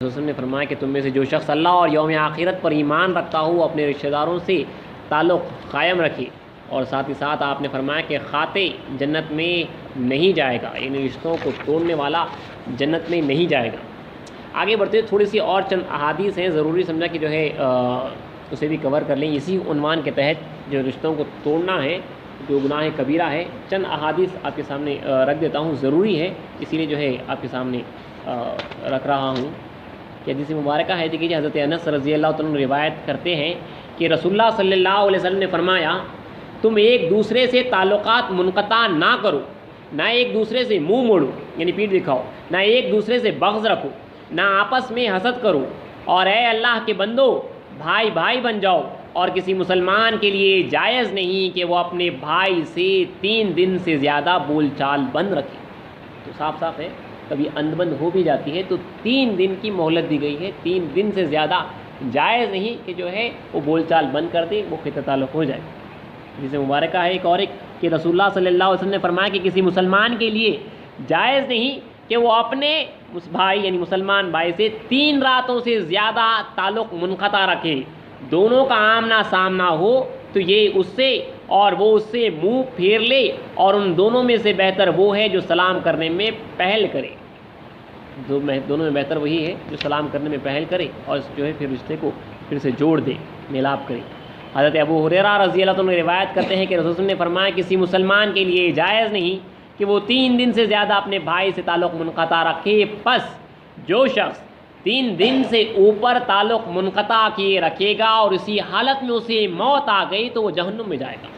رسول نے فرمایا کہ تم میں سے جو شخص اللہ اور یوم آخرت پر ایمان رکھتا ہو اپنے رشتہ داروں سے تعلق قائم رکھے، اور ساتھ ہی ساتھ آپ نے فرمایا کہ خاطے جنت میں نہیں جائے گا، یعنی رشتوں کو توڑنے والا جنت میں نہیں جائے گا۔ آگے بڑھتے ہوئے تھوڑی سی اور چند احادیث ہیں، ضروری سمجھا کہ جو ہے اسے بھی کور کر لیں اسی عنوان کے تحت، جو رشتوں کو توڑنا ہے جو گناہ کبیرہ ہے۔ چند احادیث آپ کے سامنے رکھ دیتا ہوں، ضروری ہے اسی لیے جو ہے آپ کے سامنے رکھ رہا ہوں کہ حدیث مبارکہ ہے کہ حضرت انس رضی اللہ تعالیٰ عنہ روایت کرتے ہیں کہ رسول اللہ صلی اللہ علیہ وسلم نے فرمایا، تم ایک دوسرے سے تعلقات منقطع نہ کرو، نہ ایک دوسرے سے منہ موڑو یعنی پیٹھ دکھاؤ، نہ ایک دوسرے سے بغض رکھو، نہ آپس میں حسد کرو، اور اے اللہ کے بندو بھائی بھائی بن جاؤ، اور کسی مسلمان کے لیے جائز نہیں کہ وہ اپنے بھائی سے 3 دن سے زیادہ بول چال بند رکھے۔ تو صاف صاف ہے، کبھی اندبند ہو بھی جاتی ہے تو 3 دن کی مہلت دی گئی ہے، 3 دن سے زیادہ جائز نہیں کہ جو ہے وہ بول چال بند کر دے، وہ قطع تعلق ہو جائے۔ جسے مبارکہ ہے ایک کہ رسول اللہ صلی اللہ علیہ وسلم نے فرمایا کہ کسی مسلمان کے لیے جائز نہیں کہ وہ اپنے اس بھائی یعنی مسلمان بھائی سے 3 راتوں سے زیادہ تعلق منقطع رکھے، دونوں کا آمنا سامنا ہو تو یہ اس سے اور وہ اس سے منہ پھیر لے، اور ان دونوں میں سے بہتر وہ ہے جو سلام کرنے میں پہل کرے۔ دونوں میں بہتر وہی ہے جو سلام کرنے میں پہل کرے اور جو ہے پھر رشتے کو پھر سے جوڑ دے، میلاپ کرے۔ حضرت ابو ہریرہ رضی اللہ عنہ روایت کرتے ہیں کہ رسول نے فرمایا، کسی مسلمان کے لیے جائز نہیں کہ وہ 3 دن سے زیادہ اپنے بھائی سے تعلق منقطع رکھے، پس جو شخص 3 دن سے اوپر تعلق منقطع کیے رکھے گا اور اسی حالت میں اسے موت آ گئی تو وہ جہنم میں جائے گا۔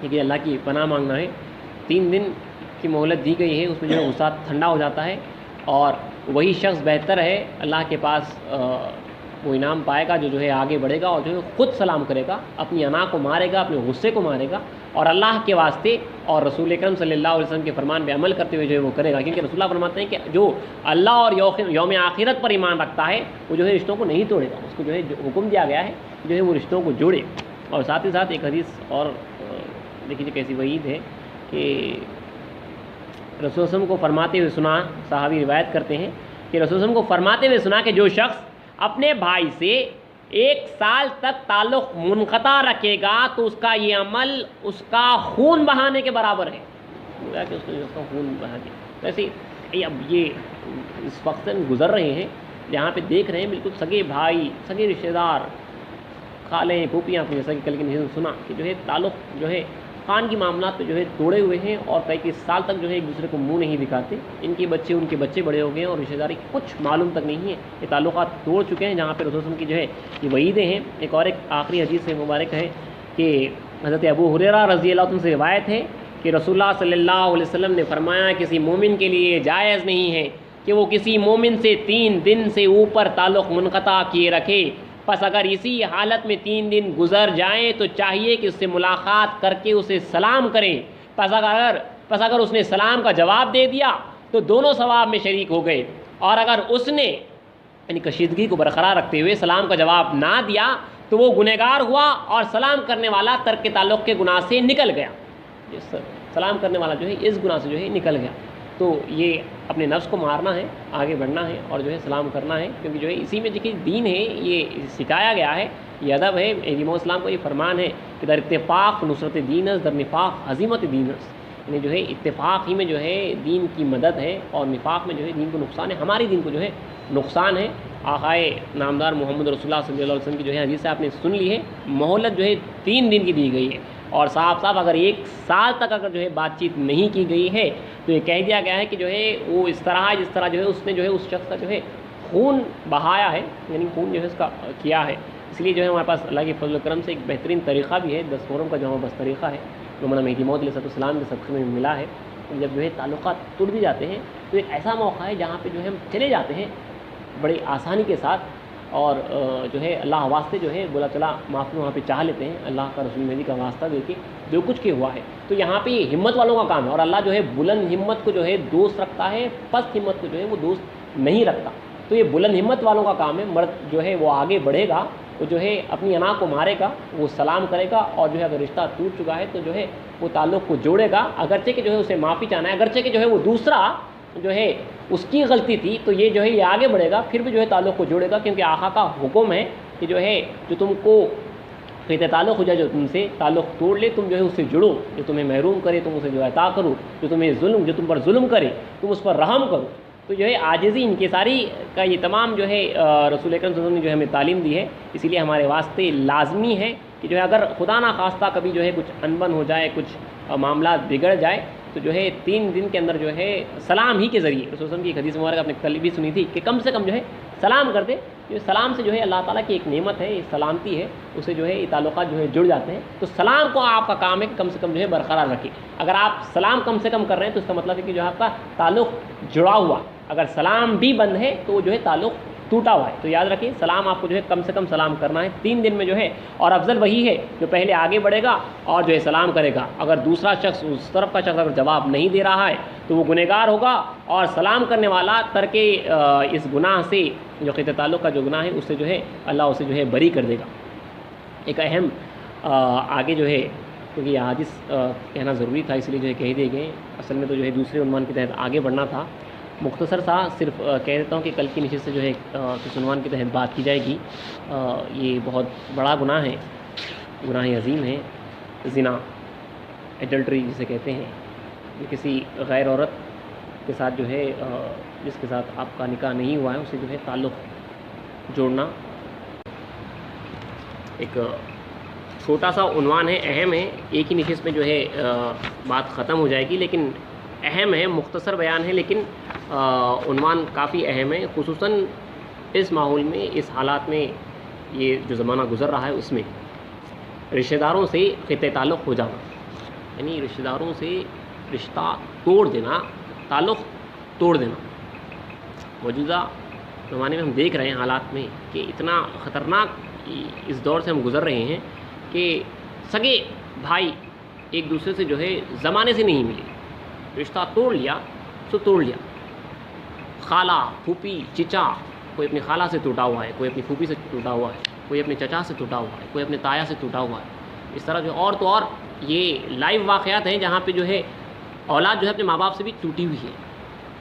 لیکن اللہ کی پناہ مانگنا ہے، 3 دن کی مہلت دی گئی ہے، اس میں جو ہے غصہ ٹھنڈا ہو جاتا ہے، اور وہی شخص بہتر ہے اللہ کے پاس وہ انعام پائے گا جو ہے آگے بڑھے گا اور جو ہے خود سلام کرے گا، اپنی انا کو مارے گا، اپنے غصے کو مارے گا، اور اللہ کے واسطے اور رسول اکرم صلی اللہ علیہ وسلم کے فرمان پہ عمل کرتے ہوئے جو ہے وہ کرے گا، کیونکہ رسول اللہ فرماتے ہیں کہ جو اللہ اور یوم آخرت پر ایمان رکھتا ہے وہ جو ہے رشتوں کو نہیں توڑے گا، اس کو جو ہے حکم دیا گیا ہے جو ہے وہ رشتوں کو جوڑے۔ اور ساتھ ہی ساتھ ایک حدیث اور دیکھیے کیسی وعید ہے کہ رسول اللہ علیہ وسلم کو فرماتے ہوئے سنا، صحابی روایت کرتے ہیں کہ رسول اللہ علیہ وسلم کو فرماتے ہوئے سنا کہ جو شخص اپنے بھائی سے 1 سال تک تعلق منقطع رکھے گا تو اس کا یہ عمل اس کا خون بہانے کے برابر ہے، کہ اس کا خون بہا دیا۔ ویسے اب یہ اس وقت سے گزر رہے ہیں جہاں پہ دیکھ رہے ہیں بالکل سگے بھائی، سگے رشتہ دار، خالیں پھوپھیاں، جیسا کہ کل کی سنا کہ جو ہے تعلق جو ہے خان کی معاملات پہ جو ہے توڑے ہوئے ہیں، اور کئی سال تک جو ہے ایک دوسرے کو منہ نہیں دکھاتے، ان کے بچے بڑے ہو گئے ہیں اور رشتہ داری کچھ معلوم تک نہیں ہے، یہ تعلقات توڑ چکے ہیں، جہاں پہ رسول کی جو ہے یہ وعیدیں ہیں۔ ایک آخری حدیث سے مبارک ہے کہ حضرت ابو ہریرہ رضی اللہ عنہ سے روایت ہے کہ رسول اللہ صلی اللہ علیہ وسلم نے فرمایا، کسی مومن کے لیے جائز نہیں ہے کہ وہ کسی مومن سے 3 دن سے اوپر تعلق منقطع کیے رکھے، پس اگر اسی حالت میں 3 دن گزر جائیں تو چاہیے کہ اس سے ملاقات کر کے اسے سلام کریں، پس اگر اس نے سلام کا جواب دے دیا تو دونوں ثواب میں شریک ہو گئے، اور اگر اس نے یعنی کشیدگی کو برقرار رکھتے ہوئے سلام کا جواب نہ دیا تو وہ گنہگار ہوا، اور سلام کرنے والا ترک تعلق کے گناہ سے نکل گیا، سلام کرنے والا جو ہے اس گناہ سے جو ہے نکل گیا۔ تو یہ اپنے نفس کو مارنا ہے، آگے بڑھنا ہے اور جو ہے سلام کرنا ہے، کیونکہ جو ہے اسی میں دیکھیے دین ہے، یہ سکھایا گیا ہے، یہ ادب ہے۔ امام اسلام کو یہ فرمان ہے کہ در اتفاق نصرت دینس، در نفاق ہزیمت دینس، یعنی جو ہے اتفاق ہی میں جو ہے دین کی مدد ہے، اور نفاق میں جو ہے دین کو نقصان ہے، ہماری دین کو جو ہے نقصان ہے۔ آقائے نامدار محمد رسول اللہ صلی اللہ علیہ وسلم کی جو ہے حدیث آپ نے سن لی ہے، مہلت جو ہے 3 دن کی دی گئی ہے، اور صاف اگر 1 سال تک اگر جو ہے بات چیت نہیں کی گئی ہے تو یہ کہہ دیا گیا ہے کہ جو ہے وہ اس طرح جو ہے اس نے جو ہے اس شخص کا جو ہے خون بہایا ہے، یعنی خون جو ہے اس کا کیا ہے۔ اس لیے جو ہے ہمارے پاس اللہ کے فضل و کرم سے ایک بہترین طریقہ بھی ہے، 10 محرم کا جو ہمارے پاس طریقہ ہے، جو مولانا مہدی موعود علیہ السلام کے سبق میں ملا ہے۔ جب جو ہے تعلقات ٹوٹ بھی جاتے ہیں تو ایک ایسا موقع ہے جہاں پہ جو ہے ہم چلے جاتے ہیں بڑی آسانی کے ساتھ، اور جو ہے اللہ واسطے جو ہے بولا چلا معافی وہاں پہ چاہ لیتے ہیں، اللہ کا رسول مہدی کا واسطہ دے کے جو کچھ کے ہوا ہے۔ تو یہاں پہ یہ ہمت والوں کا کام ہے، اور اللہ جو ہے بلند ہمت کو جو ہے دوست رکھتا ہے، پست ہمت کو جو ہے وہ دوست نہیں رکھتا۔ تو یہ بلند ہمت والوں کا کام ہے، مرد جو ہے وہ آگے بڑھے گا، وہ جو ہے اپنی انا کو مارے گا، وہ سلام کرے گا، اور جو ہے اگر رشتہ ٹوٹ چکا ہے تو جو ہے وہ تعلق کو جوڑے گا، اگرچہ کہ جو ہے اسے معافی چاہنا ہے، اگرچہ کہ جو ہے وہ دوسرا جو ہے اس کی غلطی تھی تو یہ جو ہے یہ آگے بڑھے گا، پھر بھی جو ہے تعلق کو جوڑے گا، کیونکہ آقا کا حکم ہے کہ جو ہے جو تم کو قطع تعلق ہو جائے، جو تم سے تعلق توڑ لے تم جو ہے اس سے جڑو، جو تمہیں محروم کرے تم اسے جو ہے عطا کرو، جو تم پر ظلم کرے تم اس پر رحم کرو۔ تو جو ہے عاجزی انکساری کا یہ تمام جو ہے رسول اکرم صلی اللہ علیہ وسلم نے جو ہے ہمیں تعلیم دی ہے، اسی لیے ہمارے واسطے لازمی ہے کہ جو ہے اگر خدا نہ خواستہ کبھی جو ہے کچھ انبن ہو جائے، کچھ معاملات بگڑ جائے، تو جو ہے 3 دن کے اندر جو ہے سلام ہی کے ذریعے، رسول صلی اللہ علیہ وسلم کی ایک حدیث مبارک آپ نے کل بھی سنی تھی کہ کم سے کم جو ہے سلام کر دے، جو سلام سے جو ہے اللہ تعالیٰ کی ایک نعمت ہے، ایک سلامتی ہے، اسے جو ہے یہ تعلقات جو ہے جڑ جاتے ہیں۔ تو سلام کو آپ کا کام ہے کہ کم سے کم جو ہے برقرار رکھیں۔ اگر آپ سلام کم سے کم کر رہے ہیں تو اس کا مطلب ہے کہ جو آپ کا تعلق جڑا ہوا، اگر سلام بھی بند ہے تو جو ہے تعلق ٹوٹا ہوا ہے۔ تو یاد رکھیں سلام آپ کو جو ہے کم سے کم سلام کرنا ہے 3 دن میں جو ہے، اور افضل وہی ہے جو پہلے آگے بڑھے گا اور جو ہے سلام کرے گا۔ اگر دوسرا شخص، اس طرف کا شخص اگر جواب نہیں دے رہا ہے تو وہ گنہگار ہوگا، اور سلام کرنے والا ترک اس گناہ سے، جو قطع تعلق کا جو گناہ ہے، اس سے جو ہے اللہ اسے جو ہے بری کر دے گا۔ ایک اہم آگے جو ہے، کیونکہ یہ حدیث کہنا ضروری تھا اس لیے جو ہے کہہ دیے گئے، اصل میں تو جو ہے دوسرے عنوان کے تحت آگے بڑھنا تھا، مختصر سا صرف کہہ دیتا ہوں کہ کل کی نشست سے جو ہے کس عنوان کے تحت بات کی جائے گی۔ یہ بہت بڑا گناہ ہے، گناہ عظیم ہے، زنا، ایڈلٹری جسے کہتے ہیں، یہ کسی غیر عورت کے ساتھ جو ہے جس کے ساتھ آپ کا نکاح نہیں ہوا ہے اسے جو ہے تعلق جوڑنا۔ ایک چھوٹا سا عنوان ہے، اہم ہے، ایک ہی نشست میں جو ہے بات ختم ہو جائے گی، لیکن اہم ہے، مختصر بیان ہے، لیکن عنوان کافی اہم ہے، خصوصاً اس ماحول میں، اس حالات میں، یہ جو زمانہ گزر رہا ہے اس میں رشتہ داروں سے قطع تعلق ہو جانا، یعنی رشتہ داروں سے رشتہ توڑ دینا، تعلق توڑ دینا۔ موجودہ زمانے میں ہم دیکھ رہے ہیں حالات میں کہ اتنا خطرناک اس دور سے ہم گزر رہے ہیں کہ سگے بھائی ایک دوسرے سے جو ہے زمانے سے نہیں ملے، رشتہ توڑ لیا تو توڑ لیا۔ خالہ، پھوپھی، چچا، کوئی اپنی خالہ سے ٹوٹا ہوا ہے، کوئی اپنی پھوپھی سے ٹوٹا ہوا ہے، کوئی اپنے چچا سے ٹوٹا ہوا ہے، کوئی اپنے تایا سے ٹوٹا ہوا ہے۔ اس طرح جو اور تو اور یہ لائیو واقعات ہیں جہاں پہ جو ہے اولاد جو ہے اپنے ماں باپ سے بھی ٹوٹی ہوئی ہے،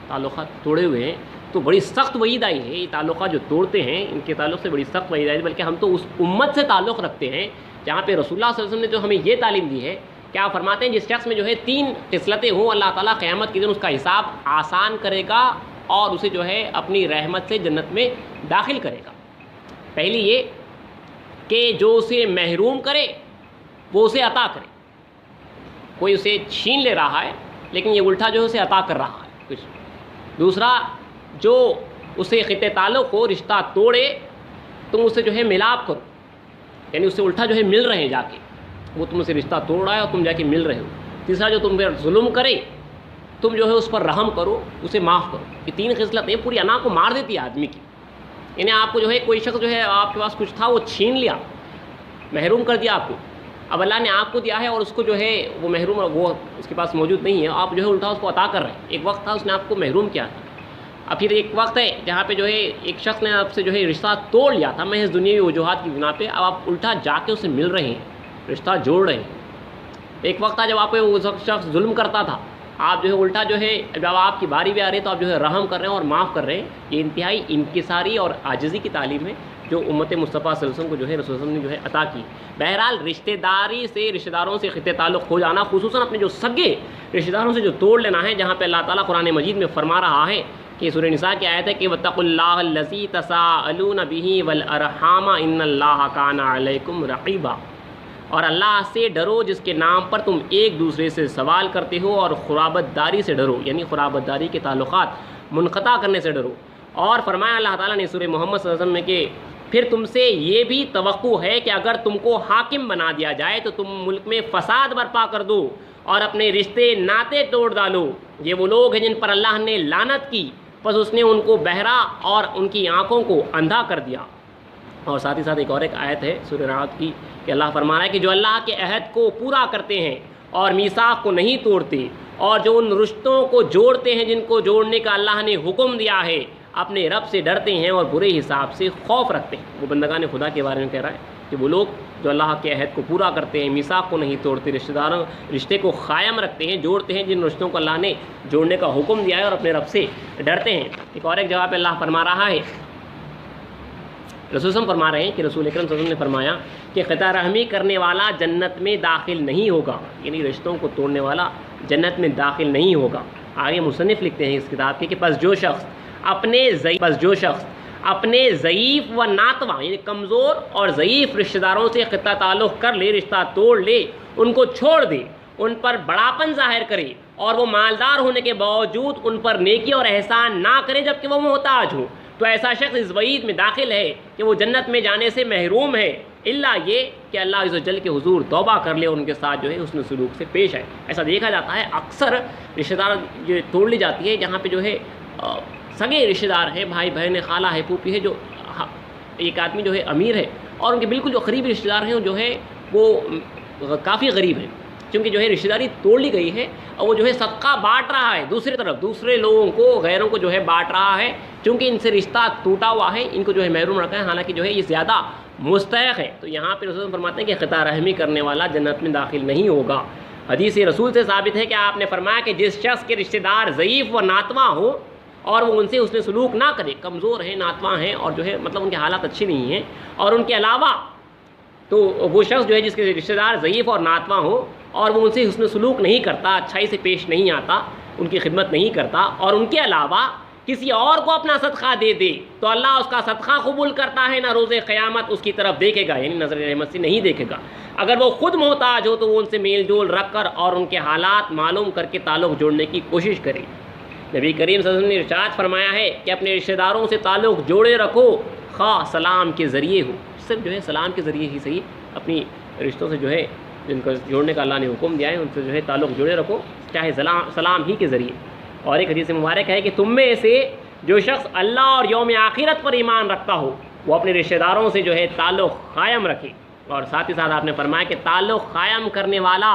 تعلقات توڑے ہوئے ہیں۔ تو بڑی سخت وعید آئی ہے، یہ تعلقات جو توڑتے ہیں ان کے تعلق سے بڑی سخت وعید آئی ہے، بلکہ ہم تو اس امت سے تعلق رکھتے ہیں جہاں پہ رسول اللہ صلی اللہ علیہ وسلم نے جو ہمیں یہ تعلیم دی ہے، کیا فرماتے ہیں، جس شخص میں جو ہے 3 خصلتیں ہوں اللہ تعالیٰ قیامت کے دن اس کا حساب آسان کرے گا اور اسے جو ہے اپنی رحمت سے جنت میں داخل کرے گا۔ پہلی یہ کہ جو اسے محروم کرے وہ اسے عطا کرے، کوئی اسے چھین لے رہا ہے لیکن یہ الٹا جو ہے اسے عطا کر رہا ہے کچھ۔ دوسرا، جو اسے قطع تعلق ہو، رشتہ توڑے، تم اسے جو ہے ملاپ کرو، یعنی اسے الٹا جو ہے مل رہے ہیں جا کے، وہ تم سے رشتہ توڑ رہا ہے اور تم جا کے مل رہے ہو۔ تیسرا، جو تم پر ظلم کرے تم جو ہے اس پر رحم کرو، اسے معاف کرو۔ یہ 3 خصلتیں پوری انا کو مار دیتی ہے آدمی کی، یعنی آپ کو جو ہے کوئی شخص جو ہے آپ کے پاس کچھ تھا وہ چھین لیا، محروم کر دیا آپ کو، اب اللہ نے آپ کو دیا ہے اور اس کو جو ہے وہ محروم، وہ اس کے پاس موجود نہیں ہے، آپ جو ہے الٹا اس کو عطا کر رہے ہیں۔ ایک وقت تھا اس نے آپ کو محروم کیا تھا، اب پھر ایک وقت ہے جہاں پہ جو ہے ایک شخص نے آپ سے جو ہے رشتہ توڑ لیا تھا محض دنیاوی وجوہات کی بنا پہ، اب آپ الٹا جا کے اسے مل رہے ہیں، رشتہ جوڑ رہے ہیں۔ ایک وقت تھا جب آپ پہ وہ شخص ظلم کرتا تھا، آپ جو ہے الٹا جو ہے جب آپ کی باری بھی آ رہی ہے تو آپ جو ہے رحم کر رہے ہیں اور معاف کر رہے ہیں۔ یہ انتہائی انکساری اور عاجزی کی تعلیم ہے جو امت مصطفیٰ صلی اللہ علیہ وسلم کو جو ہے رسول اللہ علیہ وسلم نے جو ہے عطا کی۔ بہرحال رشتہ داروں سے قطع تعلق ہو جانا، خصوصاً اپنے جو سگے رشتہ داروں سے جو توڑ لینا ہے، جہاں پہ اللہ تعالیٰ قرآن مجید میں فرما رہا ہے کہ سورہ نساء کی آیت ہے کہ وَاتَّقُوا اللَّهَ الَّذِي تَسَاءَلُونَ بِهِ وَالْأَرْحَامَ إِنَّ اللَّهَ كَانَ عَلَيْكُمْ رَقِيبًا، اور اللہ سے ڈرو جس کے نام پر تم ایک دوسرے سے سوال کرتے ہو، اور خرابت داری سے ڈرو، یعنی خرابت داری کے تعلقات منقطع کرنے سے ڈرو۔ اور فرمایا اللہ تعالیٰ نے سورہ محمد صلی اللہ علیہ وسلم میں کہ پھر تم سے یہ بھی توقع ہے کہ اگر تم کو حاکم بنا دیا جائے تو تم ملک میں فساد برپا کر دو اور اپنے رشتے ناطے توڑ ڈالو۔ یہ وہ لوگ ہیں جن پر اللہ نے لعنت کی، پس اس نے ان کو بہرا اور ان کی آنکھوں کو اندھا کر دیا۔ اور ساتھ ہی ساتھ ایک آیت ہے سورہ رعد کی کہ اللہ فرما رہا ہے کہ جو اللہ کے عہد کو پورا کرتے ہیں اور میثاق کو نہیں توڑتے، اور جو ان رشتوں کو جوڑتے ہیں جن کو جوڑنے کا اللہ نے حکم دیا ہے، اپنے رب سے ڈرتے ہیں اور برے حساب سے خوف رکھتے ہیں۔ وہ بندگان خدا کے بارے میں کہہ رہا ہے کہ وہ لوگ جو اللہ کے عہد کو پورا کرتے ہیں، میثاق کو نہیں توڑتے، رشتے کو قائم رکھتے ہیں، جوڑتے ہیں جن رشتوں کو اللہ نے جوڑنے کا حکم دیا ہے، اور اپنے رب سے ڈرتے ہیں۔ ایک اور ایک جگہ پہ اللہ فرما رہا ہے، رسول فرما رہے ہیں کہ رسول اکرم صلی اللہ علیہ وسلم نے فرمایا کہ قطع رحمی کرنے والا جنت میں داخل نہیں ہوگا، یعنی رشتوں کو توڑنے والا جنت میں داخل نہیں ہوگا۔ آگے مصنف لکھتے ہیں اس کتاب کے کہ پس جو شخص اپنے ضعیف و ناتواں یعنی کمزور اور ضعیف رشتہ داروں سے قطع تعلق کر لے، رشتہ توڑ لے، ان کو چھوڑ دے، ان پر بڑاپن ظاہر کرے، اور وہ مالدار ہونے کے باوجود ان پر نیکی اور احسان نہ کرے جبکہ وہ محتاج ہو، تو ایسا شخص اس وعید میں داخل ہے کہ وہ جنت میں جانے سے محروم ہے، الا یہ کہ اللہ عز و جل کے حضور توبہ کر لے اور ان کے ساتھ جو ہے حسن سلوک سے پیش آئے۔ ایسا دیکھا جاتا ہے اکثر رشتہ دار جو توڑ لی جاتی ہے، جہاں پہ جو ہے سگے رشتہ دار ہیں، بھائی بہن، خالہ ہے، پھوپھی ہے، جو ایک آدمی جو ہے امیر ہے اور ان کے بالکل جو قریبی رشتہ دار ہیں جو ہے وہ کافی غریب ہیں، کیونکہ جو ہے رشتہ داری توڑ لی گئی ہے، اور وہ جو ہے صدقہ بانٹ رہا ہے، دوسری طرف دوسرے لوگوں کو، غیروں کو جو ہے بانٹ رہا ہے، چونکہ ان سے رشتہ ٹوٹا ہوا ہے، ان کو جو ہے محروم رکھا ہے، حالانکہ جو ہے یہ زیادہ مستحق ہے۔ تو یہاں پہ رسول فرماتے ہیں کہ قطع رحمی کرنے والا جنت میں داخل نہیں ہوگا۔ حدیث رسول سے ثابت ہے کہ آپ نے فرمایا کہ جس شخص کے رشتہ دار ضعیف و ناتواں ہوں اور وہ ان سے حسن سلوک نہ کرے، کمزور ہیں، ناتواں ہیں، اور جو ہے مطلب ان کے حالات اچھے نہیں ہیں، اور ان کے علاوہ تو وہ شخص جو ہے جس کے رشتہ دار ضعیف اور ناتواں ہوں اور وہ ان سے حسن سلوک نہیں کرتا، اچھائی سے پیش نہیں آتا، ان کی خدمت نہیں کرتا، اور ان کے علاوہ کسی اور کو اپنا صدقہ دے دے، تو اللہ اس کا صدقہ قبول کرتا ہے، نہ روز قیامت اس کی طرف دیکھے گا، یعنی نظر رحمت سے نہیں دیکھے گا۔ اگر وہ خود محتاج ہو تو وہ ان سے میل جول رکھ کر اور ان کے حالات معلوم کر کے تعلق جوڑنے کی کوشش کرے۔ نبی کریم صلی اللہ علیہ وسلم نے ارشاد فرمایا ہے کہ اپنے رشتہ داروں سے تعلق جوڑے رکھو، خواہ سلام کے ذریعے ہو، صرف جو ہے سلام کے ذریعے ہی صحیح، اپنی رشتوں سے جو ہے جن کو جوڑنے کا اللہ نے حکم دیا ہے ان سے جو ہے تعلق جوڑے رکھو، چاہے سلام ہی کے ذریعے۔ اور ایک حدیث مبارک ہے کہ تم میں سے جو شخص اللہ اور یوم آخرت پر ایمان رکھتا ہو وہ اپنے رشتہ داروں سے جو ہے تعلق قائم رکھے، اور ساتھ ہی ساتھ آپ نے فرمایا کہ تعلق قائم کرنے والا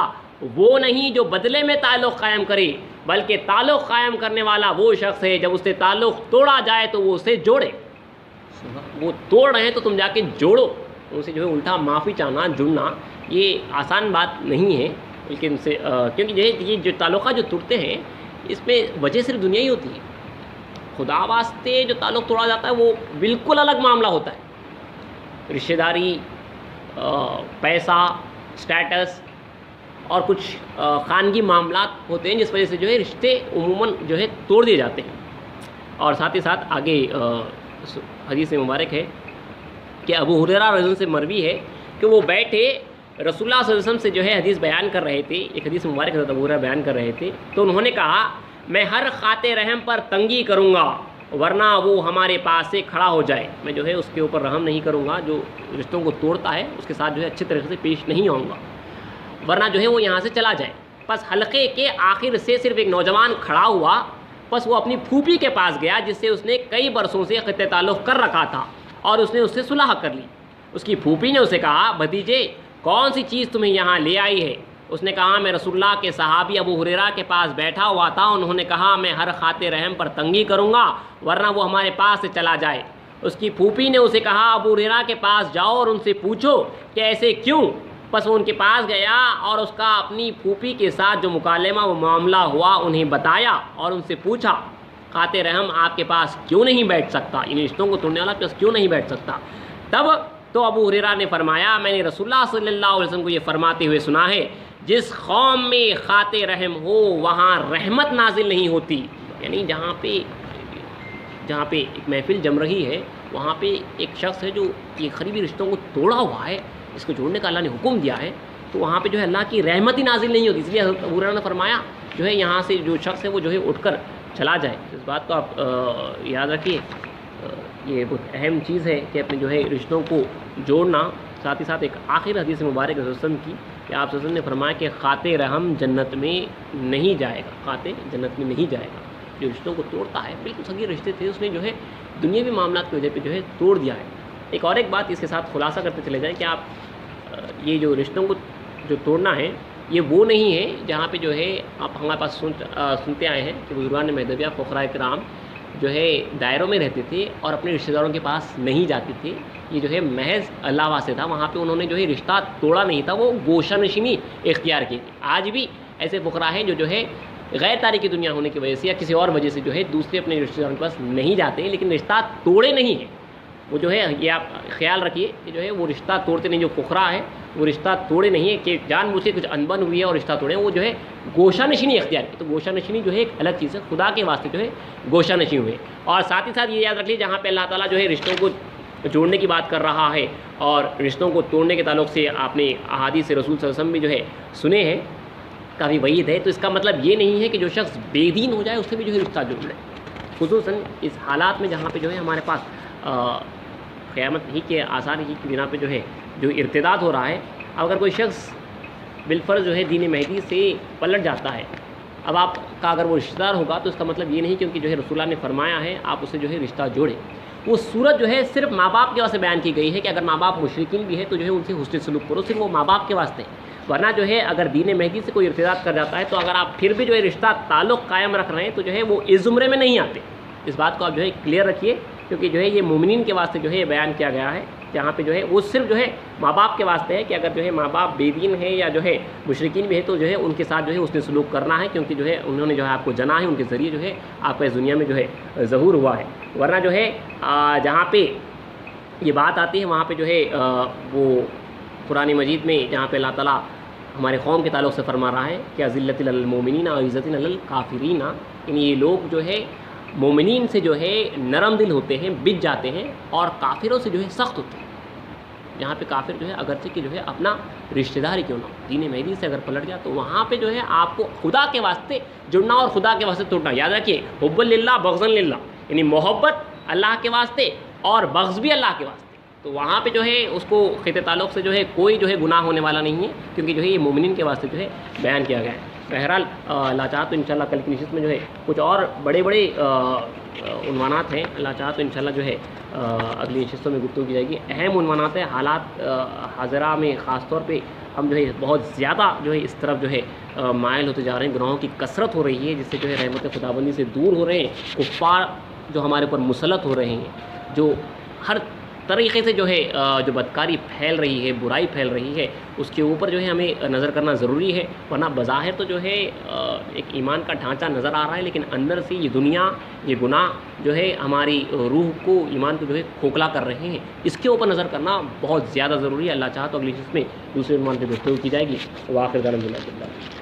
وہ نہیں جو بدلے میں تعلق قائم کرے، بلکہ تعلق قائم کرنے والا وہ شخص ہے جب اس سے تعلق توڑا جائے تو وہ اسے جوڑے۔ وہ توڑ رہے ہیں تو تم جا کے جوڑو، ان سے جو ہے الٹا معافی چاہنا، جڑنا یہ آسان بات نہیں ہے، بلکہ ان سے کیونکہ یہ جو تعلقات جو ٹوٹتے ہیں اس میں وجہ صرف دنیا ہی ہوتی ہے، خدا واسطے جو تعلق توڑا جاتا ہے وہ بالکل الگ معاملہ ہوتا ہے۔ رشتہ داری، پیسہ، اسٹیٹس اور کچھ خانگی معاملات ہوتے ہیں جس وجہ سے جو ہے رشتے عموماً جو ہے توڑ دیے جاتے ہیں۔ اور ساتھ ہی ساتھ آگے حدیث مبارک ہے کہ ابو ہریرہ رضی اللہ عنہ سے مروی ہے کہ وہ بیٹھے رسول اللہ صلی اللہ علیہ وسلم سے جو ہے حدیث بیان کر رہے تھے، ایک حدیث مبارک حضرت ابو ہریرہ بیان کر رہے تھے، تو انہوں نے کہا میں ہر قاطع رحم پر تنگی کروں گا ورنہ وہ ہمارے پاس سے کھڑا ہو جائے، میں جو ہے اس کے اوپر رحم نہیں کروں گا، جو رشتوں کو توڑتا ہے اس کے ساتھ جو ہے اچھے طریقے سے پیش نہیں آؤں گا، ورنہ جو ہے وہ یہاں سے چلا جائے۔ بس حلقے کے آخر سے صرف ایک نوجوان کھڑا ہوا، بس وہ اپنی پھوپھی کے پاس گیا جس سے اس نے کئی برسوں سے قطع تعلق کر رکھا تھا، اور اس نے اس سے صلح کر لی۔ اس کی پھوپھی نے اسے کہا بھتیجے کون سی چیز تمہیں یہاں لے آئی ہے؟ اس نے کہا میں رسول اللہ کے صحابی ابو ہریرہ کے پاس بیٹھا ہوا تھا، انہوں نے کہا میں ہر قاطع رحم پر تنگی کروں گا ورنہ وہ ہمارے پاس سے چلا جائے۔ اس کی پھوپھی نے اسے کہا ابو ہریرہ کے پاس جاؤ اور ان سے پوچھو کہ ایسے کیوں؟ بس وہ ان کے پاس گیا اور اس کا اپنی پھوپھی کے ساتھ جو مکالمہ وہ معاملہ ہوا انہیں بتایا اور ان سے پوچھا قاطع رحم آپ کے پاس کیوں نہیں بیٹھ سکتا، ان رشتوں کو توڑنے والا پاس کیوں نہیں بیٹھ سکتا؟ تب تو ابو ہریرہ نے فرمایا میں نے رسول اللہ صلی اللہ علیہ وسلم کو یہ فرماتے ہوئے سنا ہے جس قوم میں قاطع رحم ہو وہاں رحمت نازل نہیں ہوتی، یعنی جہاں پہ ایک محفل جم رہی ہے وہاں پہ ایک شخص ہے جو یہ قریبی رشتوں کو توڑا ہوا ہے، اس کو جوڑنے کا اللہ نے حکم دیا ہے، تو وہاں پہ جو ہے اللہ کی رحمت ہی نازل نہیں ہوتی، اس لیے حضرت ابو ہریرہ نے فرمایا جو ہے یہاں سے جو شخص ہے وہ جو ہے اٹھ کر چلا جائے۔ اس بات کو آپ یاد رکھیے، یہ بہت اہم چیز ہے کہ اپنے جو ہے رشتوں کو جوڑنا۔ ساتھ ہی ساتھ ایک آخر حدیث مبارک رسول وسلم کی کہ آپ وسلم نے فرمایا کہ قاطع رحم جنت میں نہیں جائے گا، قاطع جنت میں نہیں جائے گا، جو رشتوں کو توڑتا ہے، بالکل صغیر رشتے تھے اس نے جو ہے دنیاوی معاملات کی وجہ پہ جو ہے توڑ دیا ہے۔ ایک اور ایک بات اس کے ساتھ خلاصہ کرتے چلے جائیں کہ آپ یہ جو رشتوں کو جو توڑنا ہے یہ وہ نہیں ہے جہاں پہ جو ہے آپ ہمارے پاس سنتے آئے ہیں کہ بزرگان مہدویہ فقراء کرام جو ہے دائروں میں رہتے تھے اور اپنے رشتہ داروں کے پاس نہیں جاتے تھے، یہ جو ہے محض اللہ واسطے تھا، وہاں پہ انہوں نے جو ہے رشتہ توڑا نہیں تھا، وہ گوشہ نشینی اختیار کی تھی۔ آج بھی ایسے فقراء ہیں جو ہے غیر تاریخی دنیا ہونے کی وجہ سے یا کسی اور وجہ سے جو ہے دوسرے اپنے رشتہ داروں کے پاس نہیں جاتے ہیں، لیکن رشتہ توڑے نہیں ہیں وہ جو ہے، یہ آپ خیال رکھیے کہ جو ہے وہ رشتہ توڑتے نہیں، جو فقراء ہے وہ رشتہ توڑے نہیں ہے کہ جان بوجھ کے کچھ انبن ہوئی ہے اور رشتہ توڑے، وہ جو ہے گوشہ نشینی اختیار کی۔ تو گوشہ نشینی جو ہے ایک الگ چیز ہے، خدا کے واسطے جو ہے گوشہ نشین ہوئے۔ اور ساتھ ہی ساتھ یہ یاد رکھ لیجیے، جہاں پہ اللہ تعالیٰ جو ہے رشتوں کو جوڑنے کی بات کر رہا ہے اور رشتوں کو توڑنے کے تعلق سے آپ نے احادیث رسول صلی اللہ علیہ وسلم بھی جو ہے سنے ہیں، کافی وعید ہے، تو اس کا مطلب یہ نہیں ہے کہ جو شخص بے دین ہو جائے اس سے بھی جو ہے رشتہ جوڑ لے، خصوصاً اس حالات میں جہاں پہ جو ہے ہمارے پاس قیامت ہی کے آثار ہی کی بنا پہ جو ہے جو ارتداد ہو رہا ہے۔ اب اگر کوئی شخص بالفرض جو ہے دین مہدی سے پلٹ جاتا ہے، اب آپ کا اگر وہ رشتہ دار ہوگا تو اس کا مطلب یہ نہیں کیونکہ جو ہے رسول اللہ نے فرمایا ہے آپ اسے جو ہے رشتہ جوڑیں۔ وہ صورت جو ہے صرف ماں باپ کے واسطے بیان کی گئی ہے کہ اگر ماں باپ مشرکین بھی ہے تو جو ہے ان سے حسن سلوک کرو، صرف وہ ماں باپ کے واسطے، ورنہ جو ہے اگر دین مہدی سے کوئی ارتداد کر جاتا ہے تو اگر آپ پھر بھی جو ہے رشتہ تعلق قائم رکھ رہے ہیں تو جو ہے وہ اس زمرے میں نہیں آتے۔ اس بات کو آپ جو ہے کلیئر رکھیے، کیونکہ جو ہے یہ مومنین کے واسطے جو ہے یہ بیان کیا گیا ہے، جہاں پہ جو ہے وہ صرف جو ہے ماں باپ کے واسطے ہے کہ اگر جو ہے ماں باپ بے دین ہے یا جو ہے مشرکین بھی ہے تو جو ہے ان کے ساتھ جو ہے اس نے سلوک کرنا ہے، کیونکہ جو ہے انہوں نے جو ہے آپ کو جنا ہے، ان کے ذریعے جو ہے آپ کا اس دنیا میں جو ہے ظہور ہوا ہے۔ ورنہ جو ہے جہاں پہ یہ بات آتی ہے وہاں پہ جو ہے وہ قرآن مجید میں جہاں پہ اللہ تعالیٰ ہمارے قوم کے تعلق سے فرما رہا ہے کہ ذلت للمؤمنین و عزت للکافرین، یعنی یہ لوگ جو ہے مومنین سے جو ہے نرم دل ہوتے ہیں، بچ جاتے ہیں، اور کافروں سے جو ہے سخت ہوتے ہیں۔ یہاں پہ کافر جو ہے اگرچہ کہ جو ہے اپنا رشتہ دار ہی کیوں نہ ہو، دین مہدی سے اگر پلٹ جائے تو وہاں پہ جو ہے آپ کو خدا کے واسطے جڑنا اور خدا کے واسطے توڑنا۔ یاد رکھیے حب للہ بغض للہ، یعنی محبت اللہ کے واسطے اور بغض بھی اللہ کے واسطے، تو وہاں پہ جو ہے اس کو خط تعلق سے جو ہے کوئی جو ہے گناہ ہونے والا نہیں ہے، کیونکہ جو ہے یہ مومنین کے واسطے جو ہے بیان کیا گیا ہے۔ بہرحال اللہ چاہا تو انشاءاللہ کل کی نشست میں جو ہے کچھ اور بڑے بڑے عنوانات ہیں، اللہ چاہا تو انشاءاللہ جو ہے اگلی نشستوں میں گفتگو کی جائے گی۔ اہم عنوانات ہیں، حالات حاضرہ میں خاص طور پہ ہم جو ہے بہت زیادہ جو ہے اس طرف جو ہے مائل ہوتے جا رہے ہیں، گناہوں کی کثرت ہو رہی ہے جس سے جو ہے رحمت خداوندی سے دور ہو رہے ہیں، کفار جو ہمارے اوپر مسلط ہو رہے ہیں، جو ہر طریقے سے جو ہے جو بدکاری پھیل رہی ہے، برائی پھیل رہی ہے، اس کے اوپر جو ہے ہمیں نظر کرنا ضروری ہے، ورنہ بظاہر تو جو ہے ایک ایمان کا ڈھانچہ نظر آ رہا ہے، لیکن اندر سے یہ دنیا، یہ گناہ جو ہے ہماری روح کو، ایمان کو جو ہے کھوکھلا کر رہے ہیں، اس کے اوپر نظر کرنا بہت زیادہ ضروری ہے۔ اللہ چاہا تو اگلی چیز میں دوسرے عنوان پہ گفتگو کی جائے گی۔ وآخر دعوانا الحمدللہ۔